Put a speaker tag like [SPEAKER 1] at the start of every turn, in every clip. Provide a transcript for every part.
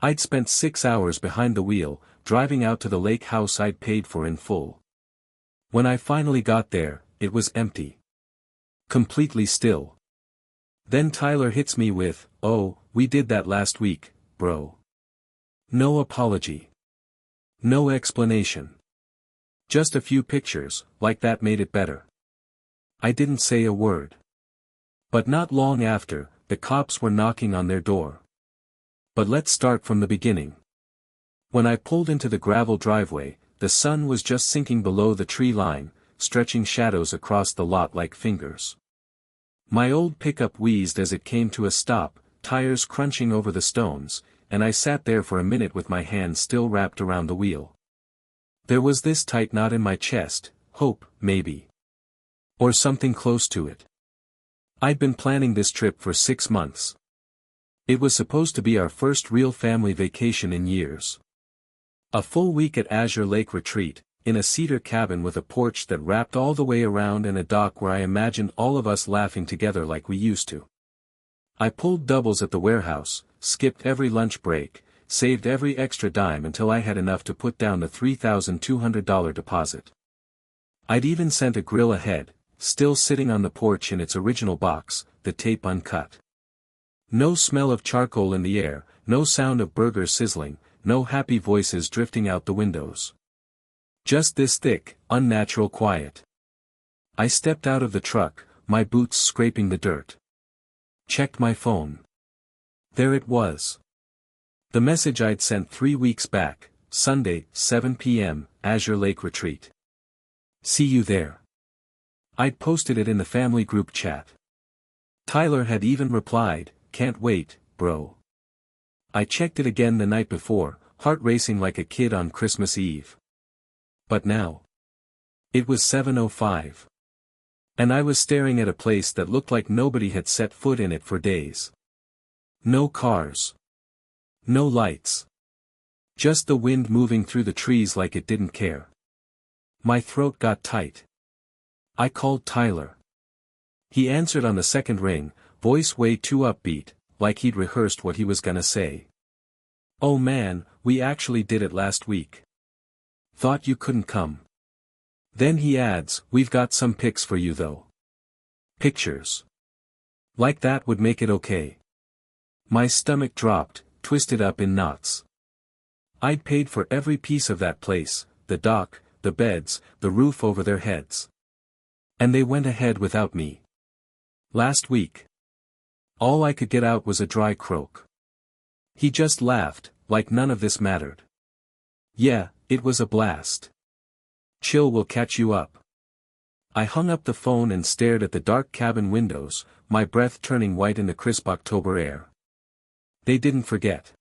[SPEAKER 1] I'd spent 6 hours behind the wheel, driving out to the lake house I'd paid for in full. When I finally got there, it was empty. Completely still. Then Tyler hits me with, "Oh, we did that last week, bro." No apology. No explanation. Just a few pictures, like that made it better. I didn't say a word. But not long after, the cops were knocking on their door. But let's start from the beginning. When I pulled into the gravel driveway, the sun was just sinking below the tree line, stretching shadows across the lot like fingers. My old pickup wheezed as it came to a stop, tires crunching over the stones, and I sat there for a minute with my hands still wrapped around the wheel. There was this tight knot in my chest, hope, maybe. Or something close to it. I'd been planning this trip for 6 months. It was supposed to be our first real family vacation in years. A full week at Azure Lake Retreat, in a cedar cabin with a porch that wrapped all the way around and a dock where I imagined all of us laughing together like we used to. I pulled doubles at the warehouse, skipped every lunch break, saved every extra dime until I had enough to put down the $3,200 deposit. I'd even sent a grill ahead, still sitting on the porch in its original box, the tape uncut. No smell of charcoal in the air, no sound of burgers sizzling, no happy voices drifting out the windows. Just this thick, unnatural quiet. I stepped out of the truck, my boots scraping the dirt. Checked my phone. There it was. The message I'd sent 3 weeks back, Sunday, 7 p.m., Azure Lake Retreat. See you there. I'd posted it in the family group chat. Tyler had even replied, "Can't wait, bro." I checked it again the night before, heart racing like a kid on Christmas Eve. But now. It was 7:05. And I was staring at a place that looked like nobody had set foot in it for days. No cars. No lights. Just the wind moving through the trees like it didn't care. My throat got tight. I called Tyler. He answered on the second ring, voice way too upbeat, like he'd rehearsed what he was gonna say. "Oh man, we actually did it last week. Thought you couldn't come." Then he adds, "We've got some pics for you though." Pictures. Like that would make it okay. My stomach dropped, twisted up in knots. I'd paid for every piece of that place, the dock, the beds, the roof over their heads. And they went ahead without me. Last week. All I could get out was a dry croak. He just laughed, like none of this mattered. "Yeah, it was a blast. Chill will catch you up." I hung up the phone and stared at the dark cabin windows, my breath turning white in the crisp October air. They didn't forget.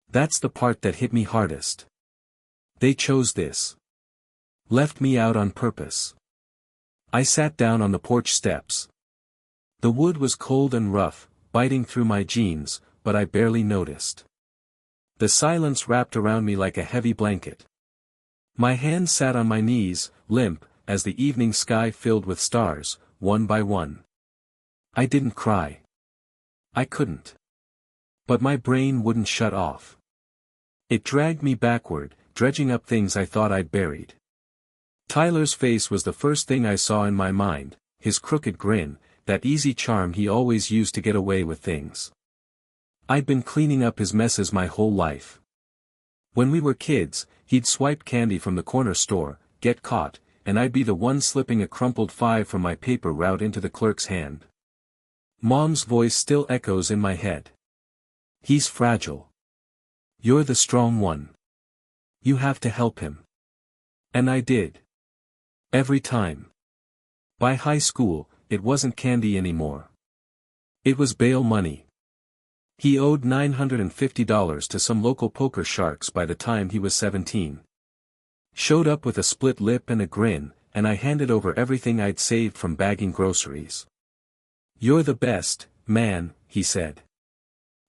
[SPEAKER 1] That's the part that hit me hardest. They chose this. Left me out on purpose. I sat down on the porch steps. The wood was cold and rough, biting through my jeans, but I barely noticed. The silence wrapped around me like a heavy blanket. My hands sat on my knees, limp, as the evening sky filled with stars, one by one. I didn't cry. I couldn't. But my brain wouldn't shut off. It dragged me backward, dredging up things I thought I'd buried. Tyler's face was the first thing I saw in my mind, his crooked grin, that easy charm he always used to get away with things. I'd been cleaning up his messes my whole life. When we were kids, he'd swipe candy from the corner store, get caught, and I'd be the one slipping a crumpled 5 from my paper route into the clerk's hand. Mom's voice still echoes in my head. "He's fragile. You're the strong one. You have to help him." And I did. Every time. By high school, it wasn't candy anymore. It was bail money. He owed $950 to some local poker sharks by the time he was 17. Showed up with a split lip and a grin, and I handed over everything I'd saved from bagging groceries. "You're the best, man," he said.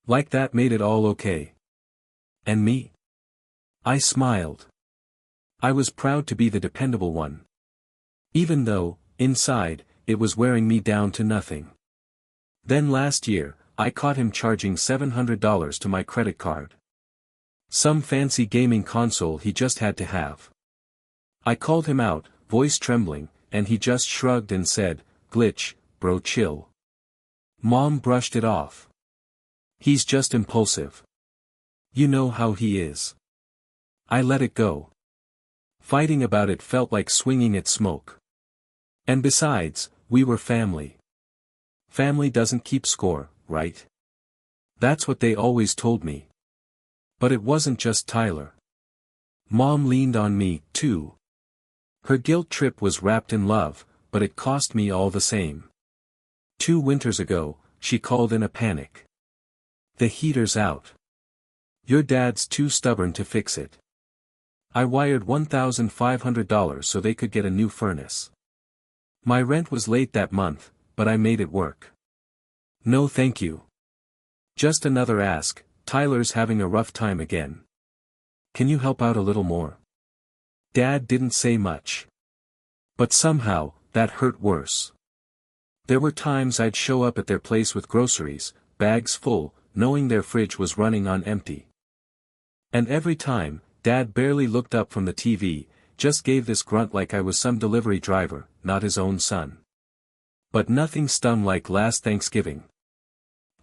[SPEAKER 1] Like that made it all okay. And me? I smiled. I was proud to be the dependable one. Even though, inside, it was wearing me down to nothing. Then last year, I caught him charging $700 to my credit card. Some fancy gaming console he just had to have. I called him out, voice trembling, and he just shrugged and said, "Glitch, bro, chill." Mom brushed it off. "He's just impulsive. You know how he is." I let it go. Fighting about it felt like swinging at smoke. And besides, we were family. Family doesn't keep score, right? That's what they always told me. But it wasn't just Tyler. Mom leaned on me, too. Her guilt trip was wrapped in love, but it cost me all the same. 2 winters ago, she called in a panic. "The heater's out. Your dad's too stubborn to fix it." I wired $1,500 so they could get a new furnace. My rent was late that month, but I made it work. "No thank you. Just another ask, Tyler's having a rough time again. Can you help out a little more?" Dad didn't say much. But somehow, that hurt worse. There were times I'd show up at their place with groceries, bags full, knowing their fridge was running on empty. And every time, Dad barely looked up from the TV, just gave this grunt like I was some delivery driver, not his own son. But nothing stung like last Thanksgiving.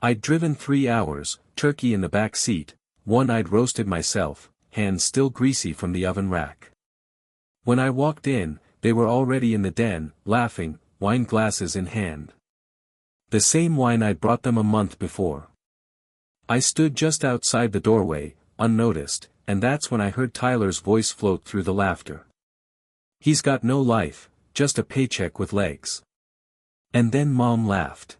[SPEAKER 1] I'd driven 3 hours, turkey in the back seat, one I'd roasted myself, hands still greasy from the oven rack. When I walked in, they were already in the den, laughing, wine glasses in hand. The same wine I'd brought them a month before. I stood just outside the doorway, unnoticed, and that's when I heard Tyler's voice float through the laughter. "He's got no life, just a paycheck with legs." And then Mom laughed.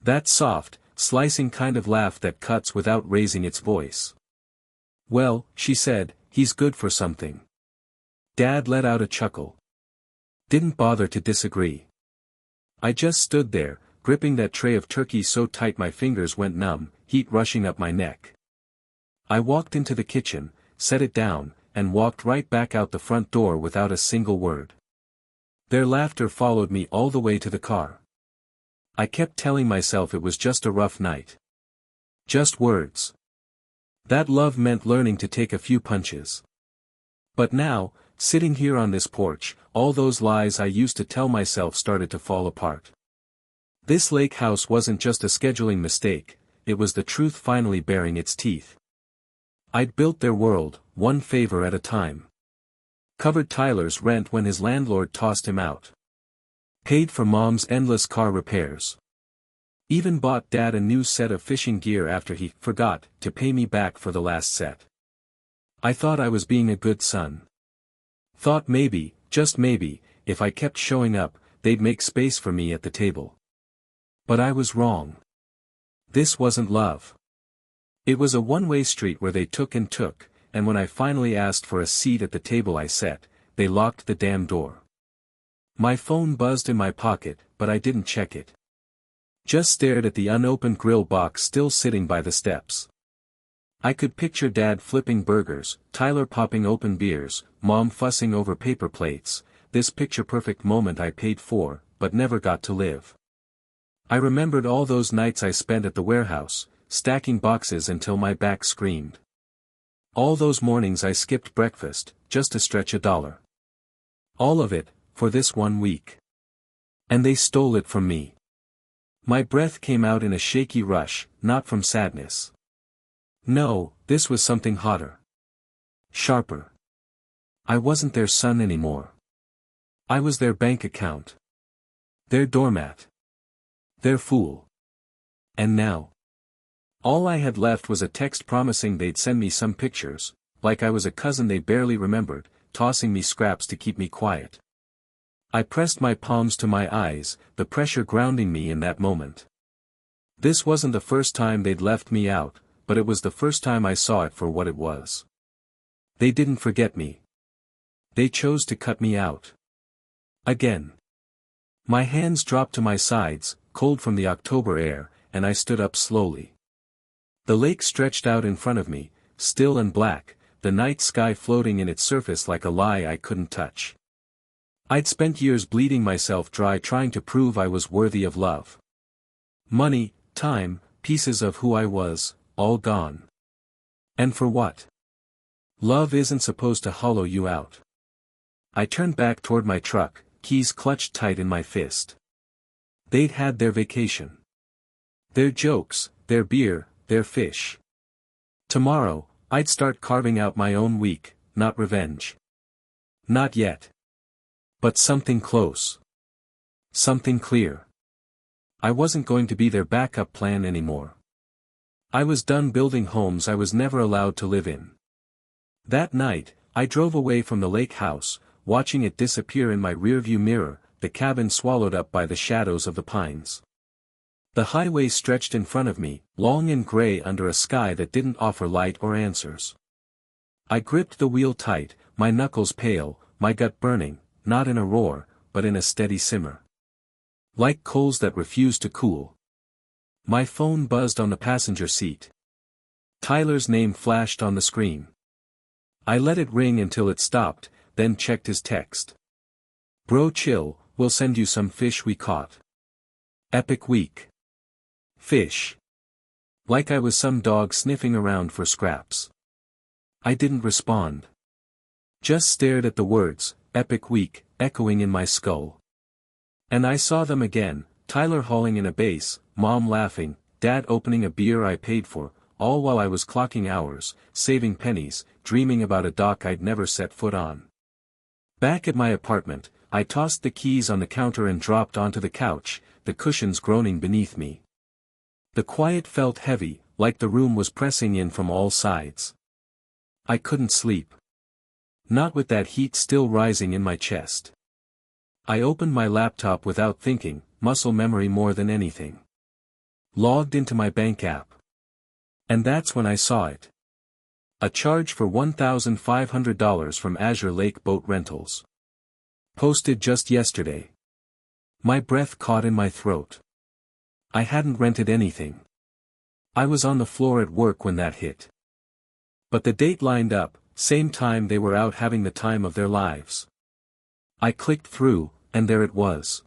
[SPEAKER 1] That soft, slicing kind of laugh that cuts without raising its voice. "Well," she said, "he's good for something." Dad let out a chuckle. Didn't bother to disagree. I just stood there, gripping that tray of turkey so tight my fingers went numb, heat rushing up my neck. I walked into the kitchen, set it down, and walked right back out the front door without a single word. Their laughter followed me all the way to the car. I kept telling myself it was just a rough night. Just words. That love meant learning to take a few punches. But now, sitting here on this porch, all those lies I used to tell myself started to fall apart. This lake house wasn't just a scheduling mistake, it was the truth finally baring its teeth. I'd built their world, one favor at a time. Covered Tyler's rent when his landlord tossed him out. Paid for Mom's endless car repairs. Even bought Dad a new set of fishing gear after he forgot to pay me back for the last set. I thought I was being a good son. Thought maybe, just maybe, if I kept showing up, they'd make space for me at the table. But I was wrong. This wasn't love. It was a one-way street where they took and took, and when I finally asked for a seat at the table I set, they locked the damn door. My phone buzzed in my pocket, but I didn't check it. Just stared at the unopened grill box still sitting by the steps. I could picture Dad flipping burgers, Tyler popping open beers, Mom fussing over paper plates, this picture-perfect moment I paid for, but never got to live. I remembered all those nights I spent at the warehouse, stacking boxes until my back screamed. All those mornings I skipped breakfast, just to stretch $1. All of it, for this 1 week. And they stole it from me. My breath came out in a shaky rush, not from sadness. No, this was something hotter. Sharper. I wasn't their son anymore. I was their bank account. Their doormat. Their fool. And now. All I had left was a text promising they'd send me some pictures, like I was a cousin they barely remembered, tossing me scraps to keep me quiet. I pressed my palms to my eyes, the pressure grounding me in that moment. This wasn't the first time they'd left me out, but it was the first time I saw it for what it was. They didn't forget me. They chose to cut me out. Again. My hands dropped to my sides, cold from the October air, and I stood up slowly. The lake stretched out in front of me, still and black, the night sky floating in its surface like a lie I couldn't touch. I'd spent years bleeding myself dry trying to prove I was worthy of love. Money, time, pieces of who I was, all gone. And for what? Love isn't supposed to hollow you out. I turned back toward my truck, keys clutched tight in my fist. They'd had their vacation. Their jokes, their beer, their fish. Tomorrow, I'd start carving out my own week, not revenge. Not yet. But something close. Something clear. I wasn't going to be their backup plan anymore. I was done building homes I was never allowed to live in. That night, I drove away from the lake house, watching it disappear in my rearview mirror, the cabin swallowed up by the shadows of the pines. The highway stretched in front of me, long and gray under a sky that didn't offer light or answers. I gripped the wheel tight, my knuckles pale, my gut burning, not in a roar, but in a steady simmer. Like coals that refused to cool. My phone buzzed on the passenger seat. Tyler's name flashed on the screen. I let it ring until it stopped, then checked his text. Bro, chill, we'll send you some fish we caught. Epic week. Fish. Like I was some dog sniffing around for scraps. I didn't respond. Just stared at the words, epic week, echoing in my skull. And I saw them again, Tyler hauling in a bass, Mom laughing, Dad opening a beer I paid for, all while I was clocking hours, saving pennies, dreaming about a dock I'd never set foot on. Back at my apartment, I tossed the keys on the counter and dropped onto the couch, the cushions groaning beneath me. The quiet felt heavy, like the room was pressing in from all sides. I couldn't sleep. Not with that heat still rising in my chest. I opened my laptop without thinking, muscle memory more than anything. Logged into my bank app. And that's when I saw it. A charge for $1,500 from Azure Lake Boat Rentals. Posted just yesterday. My breath caught in my throat. I hadn't rented anything. I was on the floor at work when that hit. But the date lined up, same time they were out having the time of their lives. I clicked through, and there it was.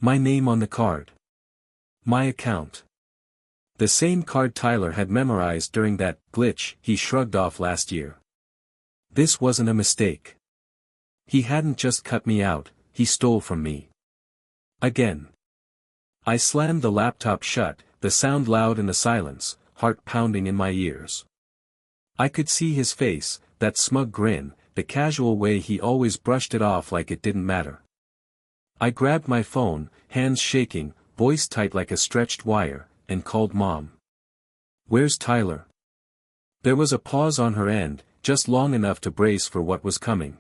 [SPEAKER 1] My name on the card. My account. The same card Tyler had memorized during that glitch he shrugged off last year. This wasn't a mistake. He hadn't just cut me out, he stole from me. Again. I slammed the laptop shut, the sound loud in the silence, heart pounding in my ears. I could see his face, that smug grin, the casual way he always brushed it off like it didn't matter. I grabbed my phone, hands shaking, voice tight like a stretched wire, and called Mom. Where's Tyler? There was a pause on her end, just long enough to brace for what was coming.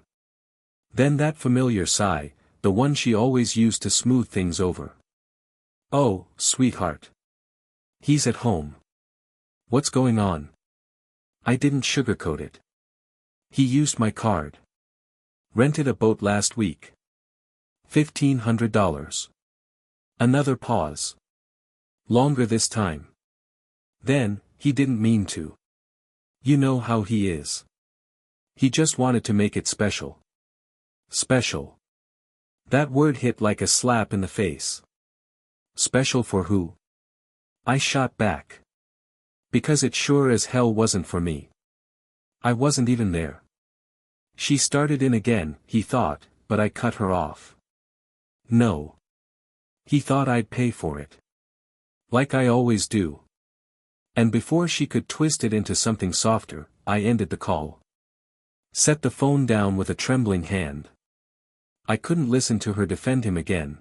[SPEAKER 1] Then that familiar sigh, the one she always used to smooth things over. Oh, sweetheart. He's at home. What's going on? I didn't sugarcoat it. He used my card. Rented a boat last week. $1,500. Another pause. Longer this time. Then, he didn't mean to. You know how he is. He just wanted to make it special. Special. That word hit like a slap in the face. Special for who? I shot back. Because it sure as hell wasn't for me. I wasn't even there. She started in again, he thought, but I cut her off. No. He thought I'd pay for it. Like I always do. And before she could twist it into something softer, I ended the call. Set the phone down with a trembling hand. I couldn't listen to her defend him again.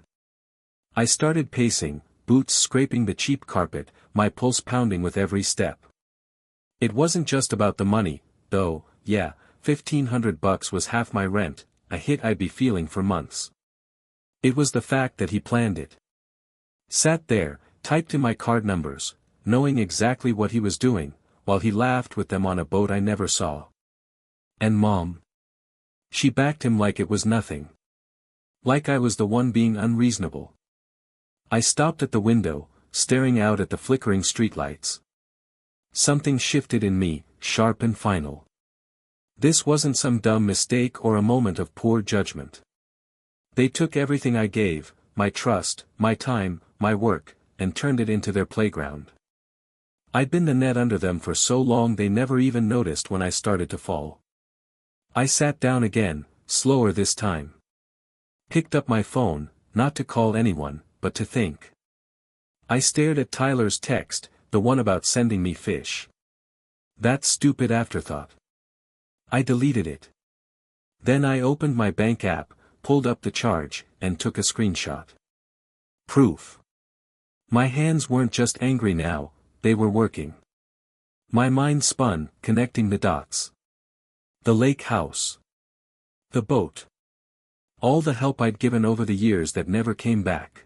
[SPEAKER 1] I started pacing, boots scraping the cheap carpet, my pulse pounding with every step. It wasn't just about the money, though, yeah, $1,500 was half my rent, a hit I'd be feeling for months. It was the fact that he planned it. Sat there, typed in my card numbers, knowing exactly what he was doing, while he laughed with them on a boat I never saw. And Mom? She backed him like it was nothing. Like I was the one being unreasonable. I stopped at the window, staring out at the flickering streetlights. Something shifted in me, sharp and final. This wasn't some dumb mistake or a moment of poor judgment. They took everything I gave, my trust, my time, my work, and turned it into their playground. I'd been the net under them for so long they never even noticed when I started to fall. I sat down again, slower this time. Picked up my phone, not to call anyone, but to think. I stared at Tyler's text, the one about sending me fish. That stupid afterthought. I deleted it. Then I opened my bank app, pulled up the charge, and took a screenshot. Proof. My hands weren't just angry now, they were working. My mind spun, connecting the dots. The lake house. The boat. All the help I'd given over the years that never came back.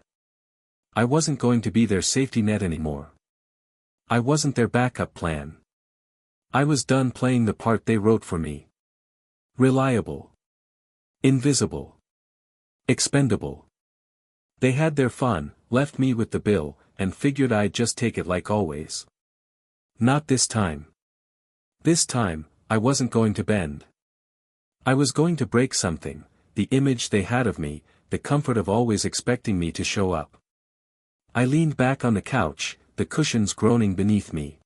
[SPEAKER 1] I wasn't going to be their safety net anymore. I wasn't their backup plan. I was done playing the part they wrote for me. Reliable. Invisible. Expendable. They had their fun, left me with the bill, and figured I'd just take it like always. Not this time. This time, I wasn't going to bend. I was going to break something, the image they had of me, the comfort of always expecting me to show up. I leaned back on the couch, the cushions groaning beneath me.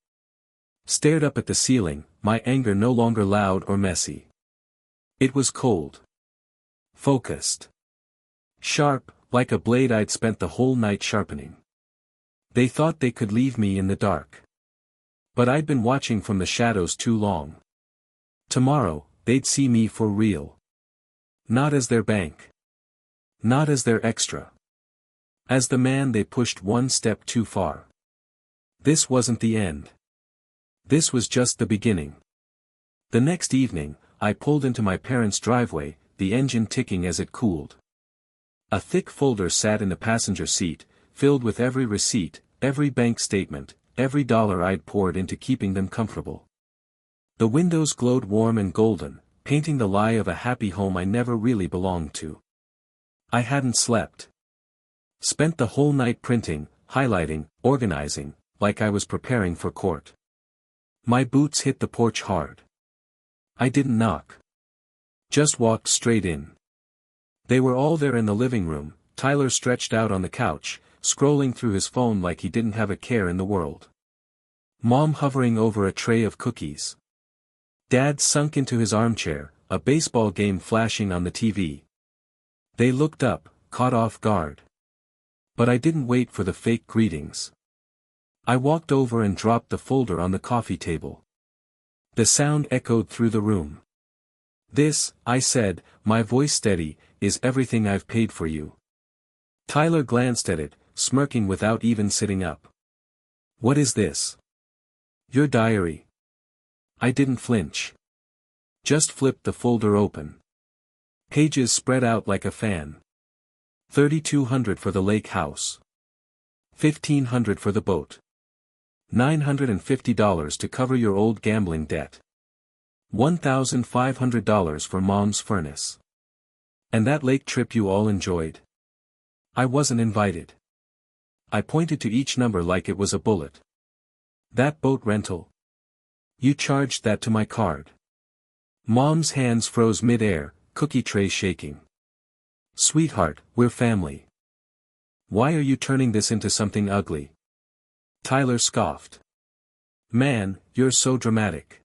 [SPEAKER 1] Stared up at the ceiling, my anger no longer loud or messy. It was cold. Focused. Sharp, like a blade I'd spent the whole night sharpening. They thought they could leave me in the dark. But I'd been watching from the shadows too long. Tomorrow, they'd see me for real. Not as their bank. Not as their extra. As the man they pushed one step too far. This wasn't the end. This was just the beginning. The next evening, I pulled into my parents' driveway, the engine ticking as it cooled. A thick folder sat in the passenger seat, filled with every receipt, every bank statement, every dollar I'd poured into keeping them comfortable. The windows glowed warm and golden, painting the lie of a happy home I never really belonged to. I hadn't slept. Spent the whole night printing, highlighting, organizing, like I was preparing for court. My boots hit the porch hard. I didn't knock. Just walked straight in. They were all there in the living room, Tyler stretched out on the couch, scrolling through his phone like he didn't have a care in the world. Mom hovering over a tray of cookies. Dad sunk into his armchair, a baseball game flashing on the TV. They looked up, caught off guard. But I didn't wait for the fake greetings. I walked over and dropped the folder on the coffee table. The sound echoed through the room. "This," I said, my voice steady, "is everything I've paid for you." Tyler glanced at it, smirking without even sitting up. "What is this?" "Your diary." I didn't flinch. Just flipped the folder open. Pages spread out like a fan. $3,200 for the lake house. $1,500 for the boat. $950 to cover your old gambling debt. $1,500 for Mom's furnace. And that lake trip you all enjoyed? I wasn't invited. I pointed to each number like it was a bullet. That boat rental? You charged that to my card. Mom's hands froze mid-air, cookie tray shaking. Sweetheart, we're family. Why are you turning this into something ugly? Tyler scoffed. Man, you're so dramatic.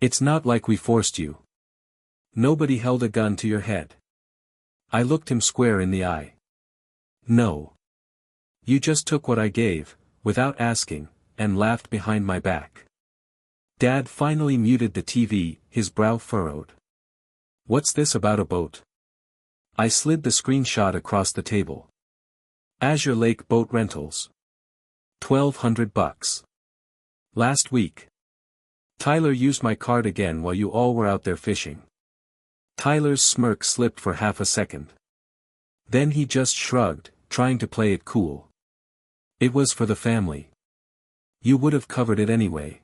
[SPEAKER 1] It's not like we forced you. Nobody held a gun to your head. I looked him square in the eye. No. You just took what I gave, without asking, and laughed behind my back. Dad finally muted the TV, his brow furrowed. What's this about a boat? I slid the screenshot across the table. Azure Lake Boat Rentals. $1,200. Last week. Tyler used my card again while you all were out there fishing. Tyler's smirk slipped for half a second. Then he just shrugged, trying to play it cool. It was for the family. You would have covered it anyway.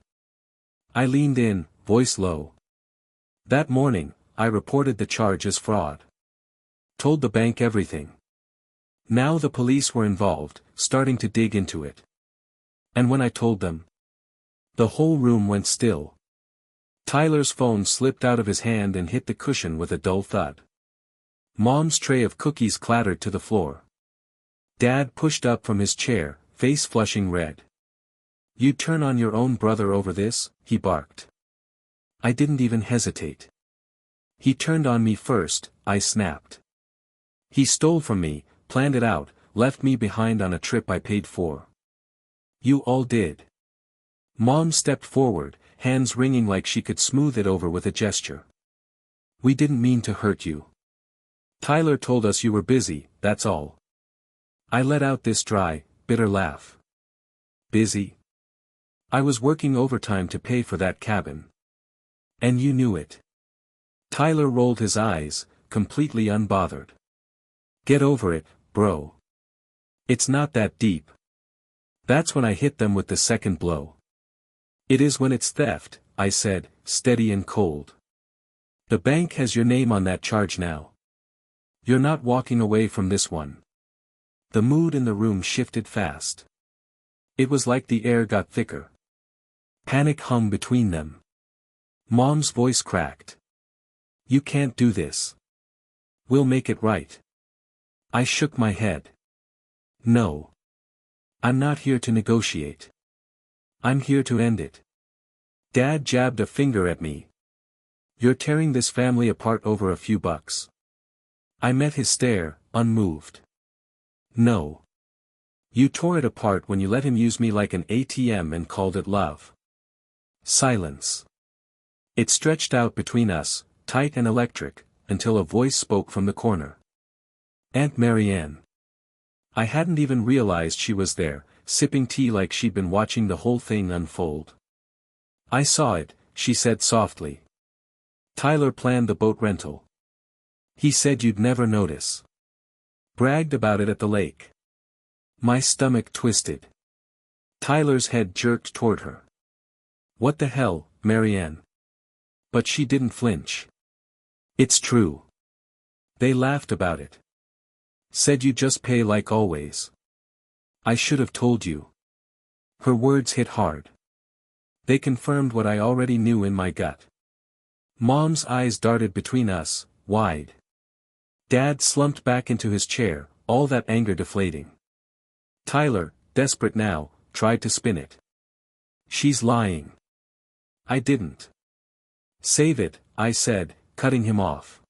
[SPEAKER 1] I leaned in, voice low. That morning, I reported the charge as fraud. Told the bank everything. Now the police were involved, starting to dig into it. And when I told them, the whole room went still. Tyler's phone slipped out of his hand and hit the cushion with a dull thud. Mom's tray of cookies clattered to the floor. Dad pushed up from his chair, face flushing red. You turn on your own brother over this, he barked. I didn't even hesitate. He turned on me first, I snapped. He stole from me, planned it out, left me behind on a trip I paid for. You all did. Mom stepped forward, hands wringing like she could smooth it over with a gesture. We didn't mean to hurt you. Tyler told us you were busy, that's all. I let out this dry, bitter laugh. Busy? I was working overtime to pay for that cabin. And you knew it. Tyler rolled his eyes, completely unbothered. Get over it, bro. It's not that deep. That's when I hit them with the second blow. It is when it's theft, I said, steady and cold. The bank has your name on that charge now. You're not walking away from this one. The mood in the room shifted fast. It was like the air got thicker. Panic hung between them. Mom's voice cracked. You can't do this. We'll make it right. I shook my head. No. I'm not here to negotiate. I'm here to end it. Dad jabbed a finger at me. You're tearing this family apart over a few bucks. I met his stare, unmoved. No. You tore it apart when you let him use me like an ATM and called it love. Silence. It stretched out between us, tight and electric, until a voice spoke from the corner. Aunt Marianne. I hadn't even realized she was there, sipping tea like she'd been watching the whole thing unfold. I saw it, she said softly. Tyler planned the boat rental. He said you'd never notice. Bragged about it at the lake. My stomach twisted. Tyler's head jerked toward her. What the hell, Marianne? But she didn't flinch. It's true. They laughed about it. Said you just pay like always. I should have told you. Her words hit hard. They confirmed what I already knew in my gut. Mom's eyes darted between us, wide. Dad slumped back into his chair, all that anger deflating. Tyler, desperate now, tried to spin it. She's lying. I didn't. Save it, I said, cutting him off.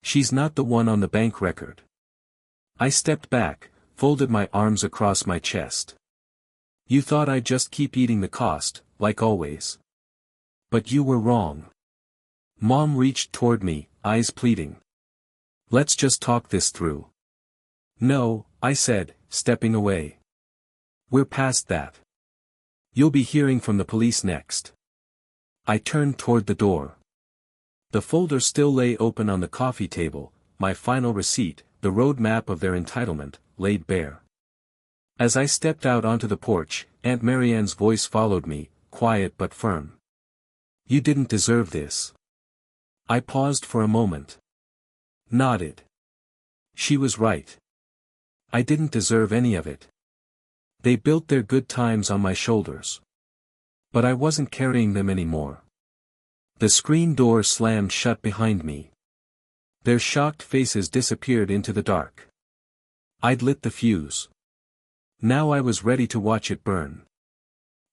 [SPEAKER 1] She's not the one on the bank record. I stepped back, folded my arms across my chest. You thought I'd just keep eating the cost, like always. But you were wrong. Mom reached toward me, eyes pleading. Let's just talk this through. No, I said, stepping away. We're past that. You'll be hearing from the police next. I turned toward the door. The folder still lay open on the coffee table, my final receipt, the road map of their entitlement, laid bare. As I stepped out onto the porch, Aunt Marianne's voice followed me, quiet but firm. You didn't deserve this. I paused for a moment. Nodded. She was right. I didn't deserve any of it. They built their good times on my shoulders. But I wasn't carrying them anymore. The screen door slammed shut behind me. Their shocked faces disappeared into the dark. I'd lit the fuse. Now I was ready to watch it burn.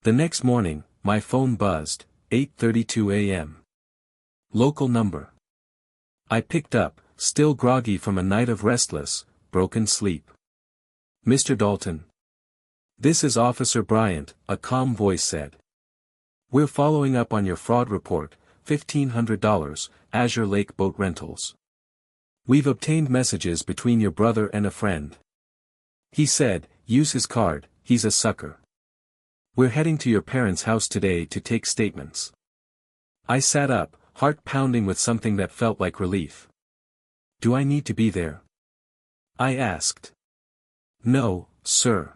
[SPEAKER 1] The next morning, my phone buzzed, 8:32 a.m. Local number. I picked up, still groggy from a night of restless, broken sleep. Mr. Dalton. This is Officer Bryant, a calm voice said. We're following up on your fraud report, $1,500, Azure Lake Boat Rentals. We've obtained messages between your brother and a friend. He said, use his card, he's a sucker. We're heading to your parents' house today to take statements. I sat up, heart pounding with something that felt like relief. Do I need to be there? I asked. No, sir.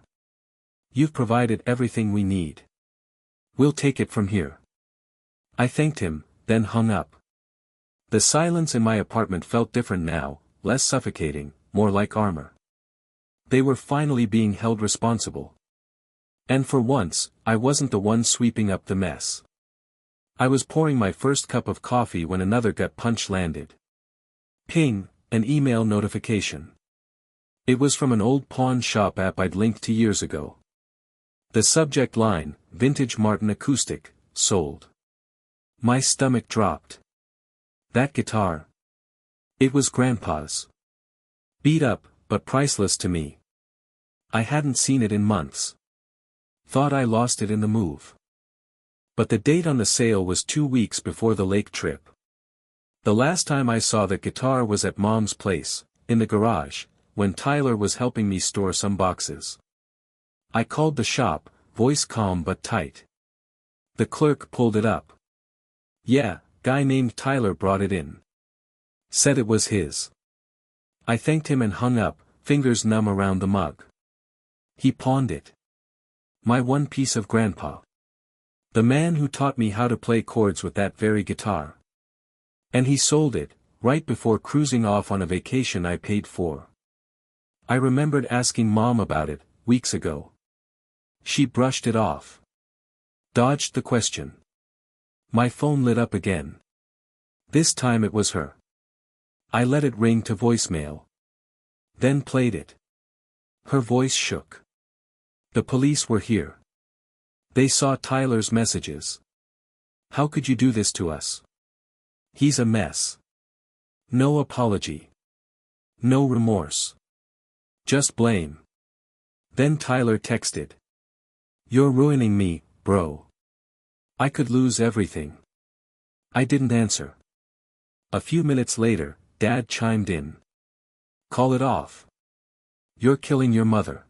[SPEAKER 1] You've provided everything we need. We'll take it from here. I thanked him, then hung up. The silence in my apartment felt different now, less suffocating, more like armor. They were finally being held responsible. And for once, I wasn't the one sweeping up the mess. I was pouring my first cup of coffee when another gut punch landed. Ping, an email notification. It was from an old pawn shop app I'd linked to years ago. The subject line, Vintage Martin Acoustic, sold. My stomach dropped. That guitar. It was Grandpa's. Beat up, but priceless to me. I hadn't seen it in months. Thought I lost it in the move. But the date on the sale was 2 weeks before the lake trip. The last time I saw the guitar was at Mom's place, in the garage, when Tyler was helping me store some boxes. I called the shop, voice calm but tight. The clerk pulled it up. Yeah, guy named Tyler brought it in. Said it was his. I thanked him and hung up, fingers numb around the mug. He pawned it. My one piece of Grandpa. The man who taught me how to play chords with that very guitar. And he sold it, right before cruising off on a vacation I paid for. I remembered asking Mom about it, weeks ago. She brushed it off. Dodged the question. My phone lit up again. This time it was her. I let it ring to voicemail. Then played it. Her voice shook. The police were here. They saw Tyler's messages. How could you do this to us? He's a mess. No apology. No remorse. Just blame. Then Tyler texted. You're ruining me, bro. I could lose everything. I didn't answer. A few minutes later, Dad chimed in. Call it off. You're killing your mother.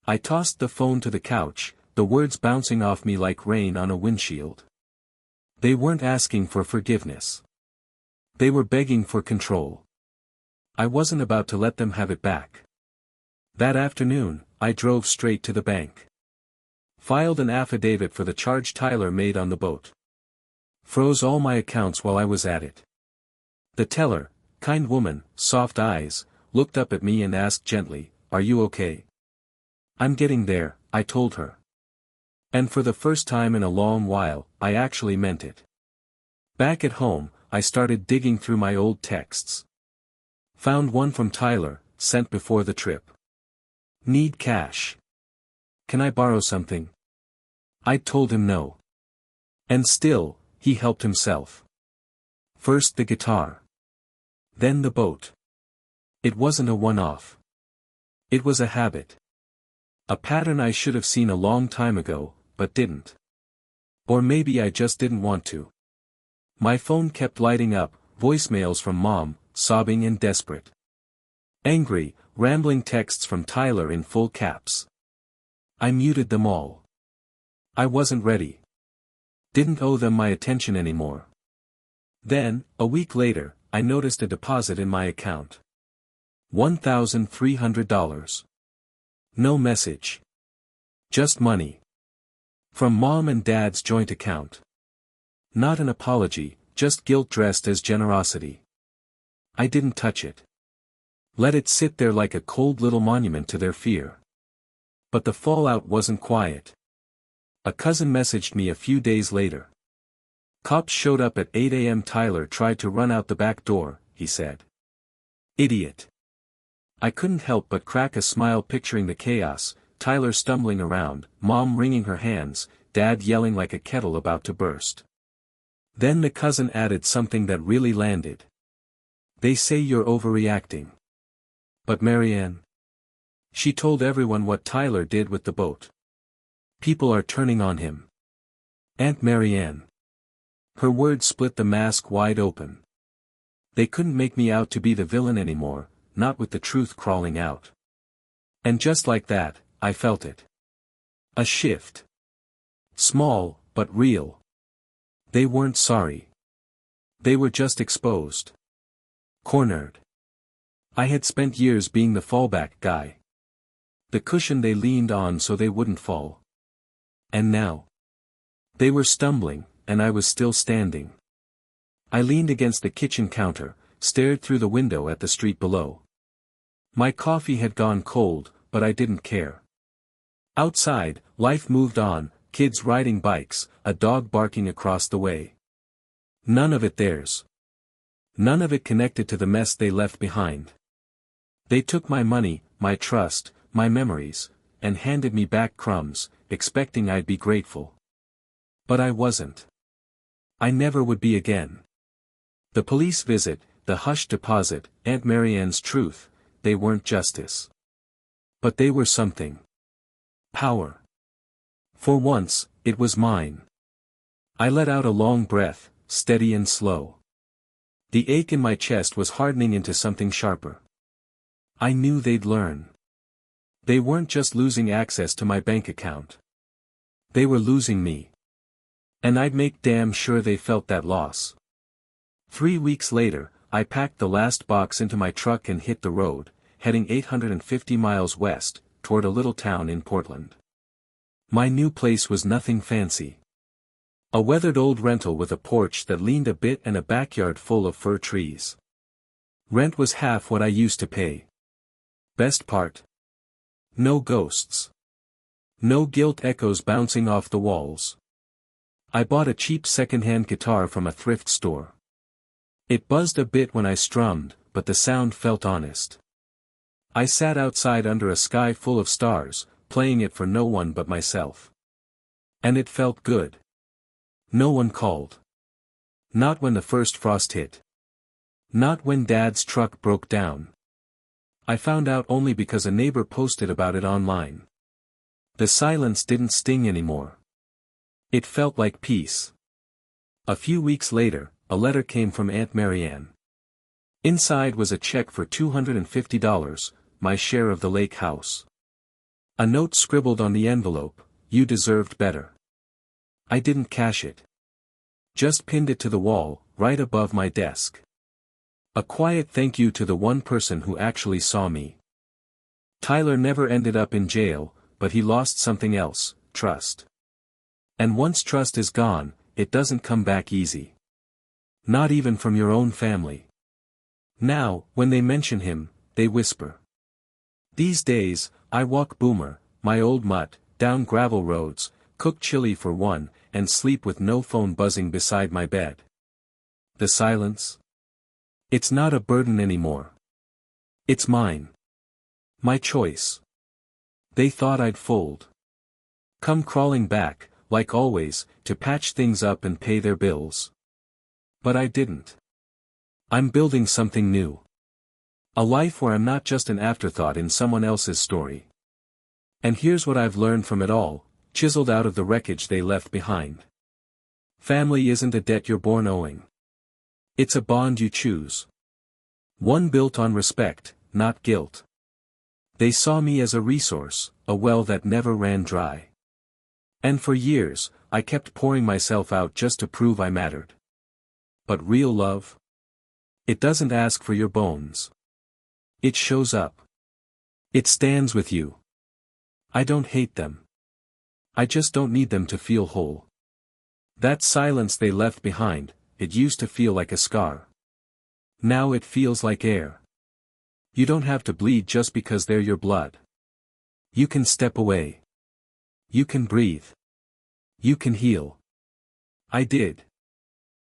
[SPEAKER 1] I tossed the phone to the couch, the words bouncing off me like rain on a windshield. They weren't asking for forgiveness. They were begging for control. I wasn't about to let them have it back. That afternoon, I drove straight to the bank. Filed an affidavit for the charge Tyler made on the boat. Froze all my accounts while I was at it. The teller, kind woman, soft eyes, looked up at me and asked gently, Are you okay? I'm getting there, I told her. And for the first time in a long while, I actually meant it. Back at home, I started digging through my old texts. Found one from Tyler, sent before the trip. Need cash. Can I borrow something? I told him no. And still, he helped himself. First the guitar. Then the boat. It wasn't a one-off. It was a habit. A pattern I should have seen a long time ago, but didn't. Or maybe I just didn't want to. My phone kept lighting up, voicemails from Mom, sobbing and desperate. Angry, rambling texts from Tyler in full caps. I muted them all. I wasn't ready. Didn't owe them my attention anymore. Then, a week later, I noticed a deposit in my account. $1,300. No message. Just money. From Mom and Dad's joint account. Not an apology, just guilt dressed as generosity. I didn't touch it. Let it sit there like a cold little monument to their fear. But the fallout wasn't quiet. A cousin messaged me a few days later. Cops showed up at 8 a.m. Tyler tried to run out the back door, he said. Idiot. I couldn't help but crack a smile picturing the chaos, Tyler stumbling around, Mom wringing her hands, Dad yelling like a kettle about to burst. Then the cousin added something that really landed. They say you're overreacting. But Marianne? She told everyone what Tyler did with the boat. People are turning on him. Aunt Marianne. Her words split the mask wide open. They couldn't make me out to be the villain anymore, not with the truth crawling out. And just like that, I felt it. A shift. Small, but real. They weren't sorry. They were just exposed. Cornered. I had spent years being the fallback guy. The cushion they leaned on so they wouldn't fall. And now? They were stumbling, and I was still standing. I leaned against the kitchen counter, stared through the window at the street below. My coffee had gone cold, but I didn't care. Outside, life moved on, kids riding bikes, a dog barking across the way. None of it theirs. None of it connected to the mess they left behind. They took my money, my trust, my memories, and handed me back crumbs, expecting I'd be grateful. But I wasn't. I never would be again. The police visit, the hush deposit, Aunt Marianne's truth, they weren't justice. But they were something. Power. For once, it was mine. I let out a long breath, steady and slow. The ache in my chest was hardening into something sharper. I knew they'd learn. They weren't just losing access to my bank account. They were losing me. And I'd make damn sure they felt that loss. 3 weeks later, I packed the last box into my truck and hit the road, heading 850 miles west, toward a little town in Portland. My new place was nothing fancy. A weathered old rental with a porch that leaned a bit and a backyard full of fir trees. Rent was half what I used to pay. Best part? No ghosts. No guilt echoes bouncing off the walls. I bought a cheap second-hand guitar from a thrift store. It buzzed a bit when I strummed, but the sound felt honest. I sat outside under a sky full of stars, playing it for no one but myself. And it felt good. No one called. Not when the first frost hit. Not when Dad's truck broke down. I found out only because a neighbor posted about it online. The silence didn't sting anymore. It felt like peace. A few weeks later, a letter came from Aunt Marianne. Inside was a check for $250, my share of the lake house. A note scribbled on the envelope, "You deserved better." I didn't cash it. Just pinned it to the wall, right above my desk. A quiet thank you to the one person who actually saw me. Tyler never ended up in jail, but he lost something else, trust. And once trust is gone, it doesn't come back easy. Not even from your own family. Now, when they mention him, they whisper. These days, I walk Boomer, my old mutt, down gravel roads, cook chili for one, and sleep with no phone buzzing beside my bed. The silence? It's not a burden anymore. It's mine. My choice. They thought I'd fold. Come crawling back, like always, to patch things up and pay their bills. But I didn't. I'm building something new. A life where I'm not just an afterthought in someone else's story. And here's what I've learned from it all, chiseled out of the wreckage they left behind. Family isn't a debt you're born owing. It's a bond you choose. One built on respect, not guilt. They saw me as a resource, a well that never ran dry. And for years, I kept pouring myself out just to prove I mattered. But real love? It doesn't ask for your bones. It shows up. It stands with you. I don't hate them. I just don't need them to feel whole. That silence they left behind, it used to feel like a scar. Now it feels like air. You don't have to bleed just because they're your blood. You can step away. You can breathe. You can heal. I did.